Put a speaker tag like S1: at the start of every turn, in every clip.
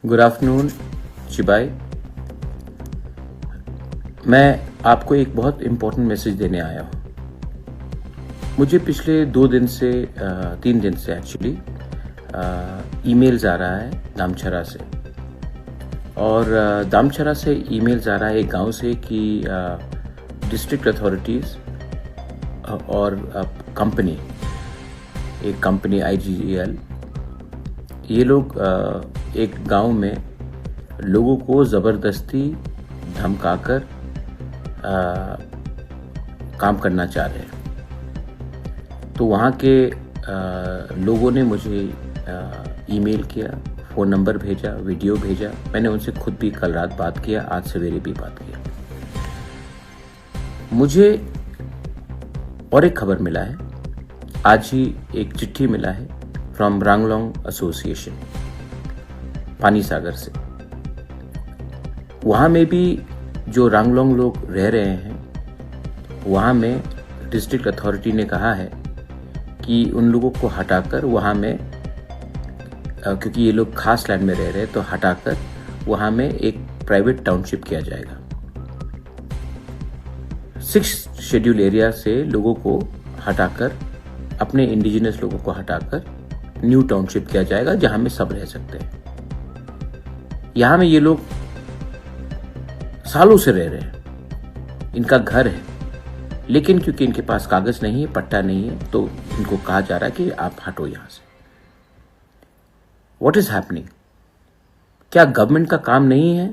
S1: Good afternoon चिबाई। मैं आपको एक बहुत इम्पोर्टेंट मैसेज देने आया हूँ। मुझे पिछले 3 दिन से एक्चुअली ईमेल्स आ रहा है दामछरा से, और दामछरा से ईमेल्स आ रहा है एक गांव से कि डिस्ट्रिक्ट अथॉरिटीज़ और एक कंपनी IGL, ये लोग एक गांव में लोगों को ज़बरदस्ती धमकाकर काम करना चाह रहे हैं। तो वहाँ के लोगों ने मुझे ईमेल किया, फ़ोन नंबर भेजा, वीडियो भेजा। मैंने उनसे खुद भी कल रात बात किया, आज सवेरे भी बात किया। मुझे और एक खबर मिला है, आज ही एक चिट्ठी मिला है फ्रॉम रांगलोंग एसोसिएशन पानी सागर से। वहाँ में भी जो रांगलोंग लोग रह रहे हैं, वहाँ में डिस्ट्रिक्ट अथॉरिटी ने कहा है कि उन लोगों को हटाकर वहाँ में, क्योंकि ये लोग खास लैंड में रह रहे हैं, तो हटाकर वहाँ में एक प्राइवेट टाउनशिप किया जाएगा। 6 शेड्यूल एरिया से लोगों को हटाकर, अपने इंडिजिनस लोगों को हटाकर न्यू टाउनशिप किया जाएगा, जहाँ में सब रह सकते हैं। यहाँ में ये लोग सालों से रह रहे हैं, इनका घर है, लेकिन क्योंकि इनके पास कागज नहीं है, पट्टा नहीं है, तो इनको कहा जा रहा है कि आप हटो यहां से। What is happening? क्या गवर्नमेंट का काम नहीं है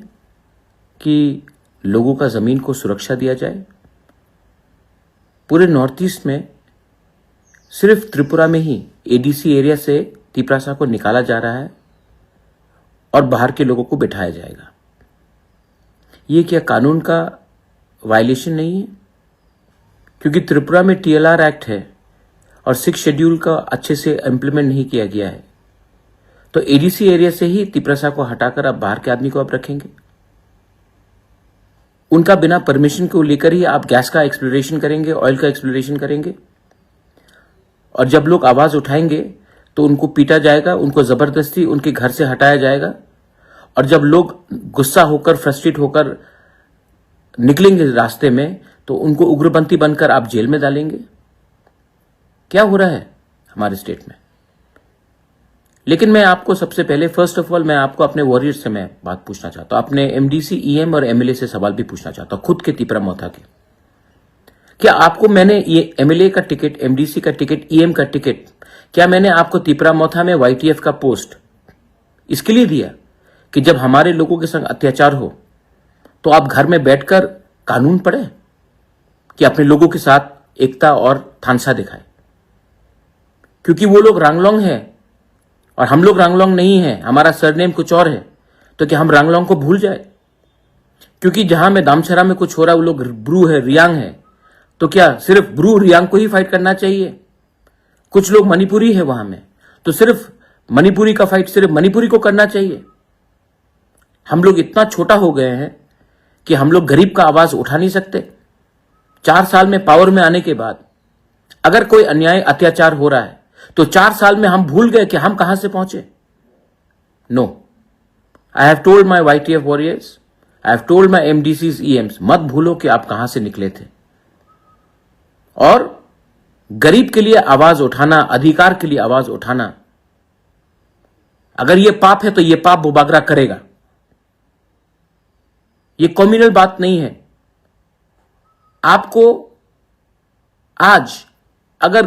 S1: कि लोगों का जमीन को सुरक्षा दिया जाए? पूरे नॉर्थ ईस्ट में सिर्फ त्रिपुरा में ही ADC एरिया से तिपरासा को निकाला जा रहा है और बाहर के लोगों को बिठाया जाएगा। ये क्या कानून का वायलेशन नहीं है? क्योंकि त्रिपुरा में TLR एक्ट है और 6 शेड्यूल का अच्छे से इम्प्लीमेंट नहीं किया गया है, तो ADC एरिया से ही तिपरासा को हटाकर आप बाहर के आदमी को आप रखेंगे। उनका बिना परमिशन को लेकर ही आप गैस का एक्सप्लोरेशन करेंगे, ऑयल का एक्सप्लोरेशन करेंगे, और जब लोग आवाज उठाएंगे तो उनको पीटा जाएगा, उनको जबरदस्ती उनके घर से हटाया जाएगा, और जब लोग गुस्सा होकर, फ्रस्ट्रेट होकर निकलेंगे रास्ते में, तो उनको उग्रपंथी बनकर आप जेल में डालेंगे। क्या हो रहा है हमारे स्टेट में? लेकिन मैं आपको सबसे पहले, फर्स्ट ऑफ ऑल, मैं आपको अपने वॉरियर्स से मैं बात पूछना चाहता हूं, अपने MDC, EM और MLA से सवाल भी पूछना चाहता हूं, खुद के तिपरा मोथा के। क्या आपको मैंने ये MLA का टिकट, MDC का टिकट, EM का टिकट, क्या मैंने आपको तिपरा मोथा में YTF का पोस्ट इसके लिए दिया कि जब हमारे लोगों के संग अत्याचार हो तो आप घर में बैठकर कानून पढ़े, कि अपने लोगों के साथ एकता और थानसा दिखाए? क्योंकि वो लोग रांगलोंग है और हम लोग रांगलोंग नहीं है, हमारा सरनेम कुछ और है, तो क्या हम रांगलोंग को भूल जाए? क्योंकि जहां में दामछरा में कुछ हो रहा है, वो लोग ब्रू है, रियांग है, तो क्या सिर्फ ब्रू रियांग को ही फाइट करना चाहिए? कुछ लोग मणिपुरी है वहां में, तो सिर्फ मणिपुरी का फाइट सिर्फ मणिपुरी को करना चाहिए? हम लोग इतना छोटा हो गए हैं कि हम लोग गरीब का आवाज उठा नहीं सकते। 4 साल में पावर में आने के बाद अगर कोई अन्याय, अत्याचार हो रहा है, तो 4 साल में हम भूल गए कि हम कहां से पहुंचे? No, I have told my YTF warriors, I have told my MDCs, EMs, मत भूलो कि आप कहां से निकले थे। और गरीब के लिए आवाज उठाना, अधिकार के लिए आवाज उठाना, अगर यह पाप है तो यह पाप बुबागरा करेगा। यह कॉम्युनल बात नहीं है। आपको आज अगर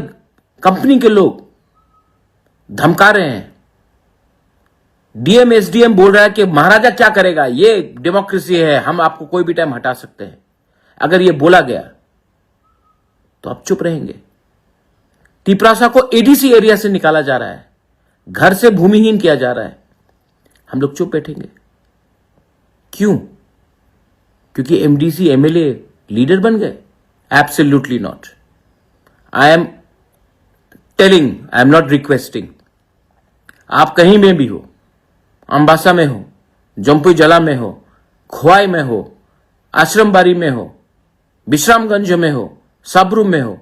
S1: कंपनी के लोग धमका रहे हैं, DM SDM बोल रहा है कि महाराजा क्या करेगा, ये डेमोक्रेसी है, हम आपको कोई भी टाइम हटा सकते हैं, अगर ये बोला गया तो आप चुप रहेंगे? तिपरासा को ADC एरिया से निकाला जा रहा है, घर से भूमिहीन किया जा रहा है, हम लोग चुप बैठेंगे? क्यों? क्योंकि MDC MLA लीडर बन गए? Absolutely not. I am telling, I am not requesting. आप कहीं में भी हो, अंबासा में हो, जम्पुई जला में हो, खोवाई में हो, आश्रमबारी में हो, विश्रामगंज में हो, सबरू में हो,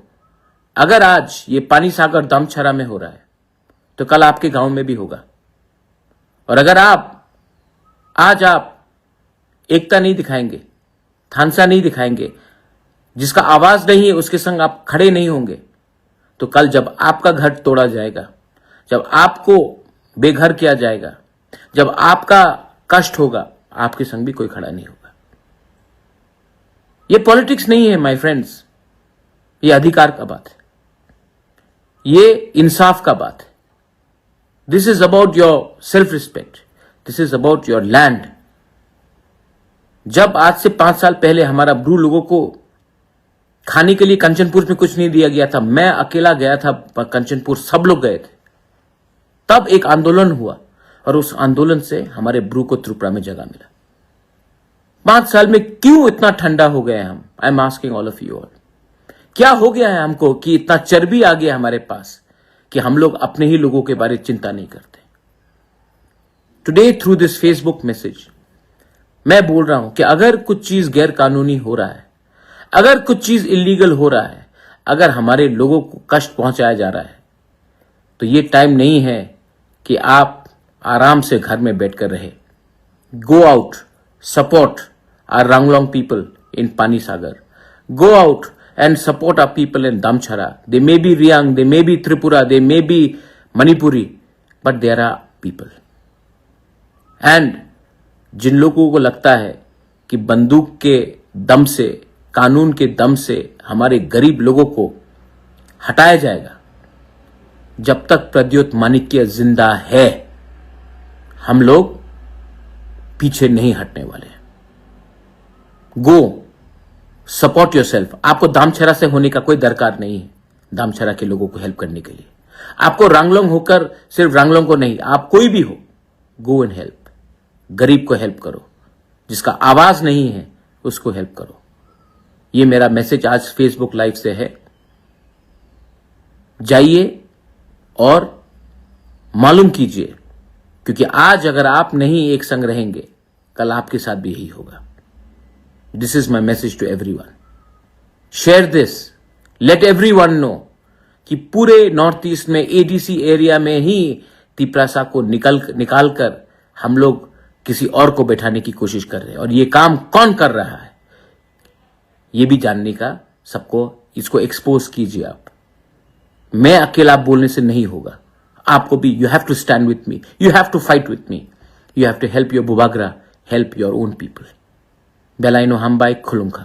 S1: अगर आज ये पानी सागर दामछरा में हो रहा है तो कल आपके गांव में भी होगा। और अगर आप आज आप एकता नहीं दिखाएंगे, थानसा नहीं दिखाएंगे, जिसका आवाज नहीं है उसके संग आप खड़े नहीं होंगे, तो कल जब आपका घर तोड़ा जाएगा, जब आपको बेघर किया जाएगा, जब आपका कष्ट होगा, आपके संग भी कोई खड़ा नहीं होगा। ये पॉलिटिक्स नहीं है माय फ्रेंड्स, ये अधिकार का बात है, ये इंसाफ का बात है। This is about your self respect, this is about your land. जब आज से 5 साल पहले हमारा ब्रू लोगों को खाने के लिए कंचनपुर में कुछ नहीं दिया गया था, मैं अकेला गया था कंचनपुर, सब लोग गए थे, तब एक आंदोलन हुआ और उस आंदोलन से हमारे ब्रू को त्रिपुरा में जगह मिला। 5 साल में क्यों इतना ठंडा हो गए हम? I am asking all of you all, क्या हो गया है हमको कि इतना चर्बी आ गया हमारे पास कि हम लोग अपने ही लोगों के बारे में चिंता नहीं करते? Today through this Facebook message मैं बोल रहा हूं कि अगर कुछ चीज गैर कानूनी हो रहा है, अगर कुछ चीज इलीगल हो रहा है, अगर हमारे लोगों को कष्ट पहुंचाया जा रहा है, तो ये टाइम नहीं है कि आप आराम से घर में बैठकर रहे। Go out, support our Ranglong people in Panisagar, go out and support our people in Damchara. They may be Riang, they may be Tripura, they may be Manipuri, but there are people. And जिन लोगों को लगता है कि बंदूक के दम से, कानून के दम से हमारे गरीब लोगों को हटाया जाएगा, जब तक प्रद्योत माणिक्य जिंदा है, हम लोग पीछे नहीं हटने वाले। गो सपोर्ट योरसेल्फ। आपको दामछरा से होने का कोई दरकार नहीं है दामछरा के लोगों को हेल्प करने के लिए। आपको रंगलोंग होकर सिर्फ रंगलोंग को नहीं, आप कोई भी हो, गो एंड हेल्प। गरीब को हेल्प करो, जिसका आवाज नहीं है उसको हेल्प करो। ये मेरा मैसेज आज फेसबुक लाइव से है। जाइए और मालूम कीजिए, क्योंकि आज अगर आप नहीं एक संग रहेंगे, कल आपके साथ भी यही होगा। This is my message to everyone. Share this. Let everyone know कि पूरे नॉर्थ ईस्ट में एडीसी एरिया में ही तिपरासा को निकाल कर हम लोग किसी और को बैठाने की कोशिश कर रहे हैं, और ये काम कौन कर रहा है ये भी जानने का सबको, इसको एक्सपोज कीजिए आप। मैं अकेला बोलने से नहीं होगा, आपको भी you have to stand with me, you have to fight with me, you have to help your बुबागरा, help your own people. Belaino Hambai Khulungka.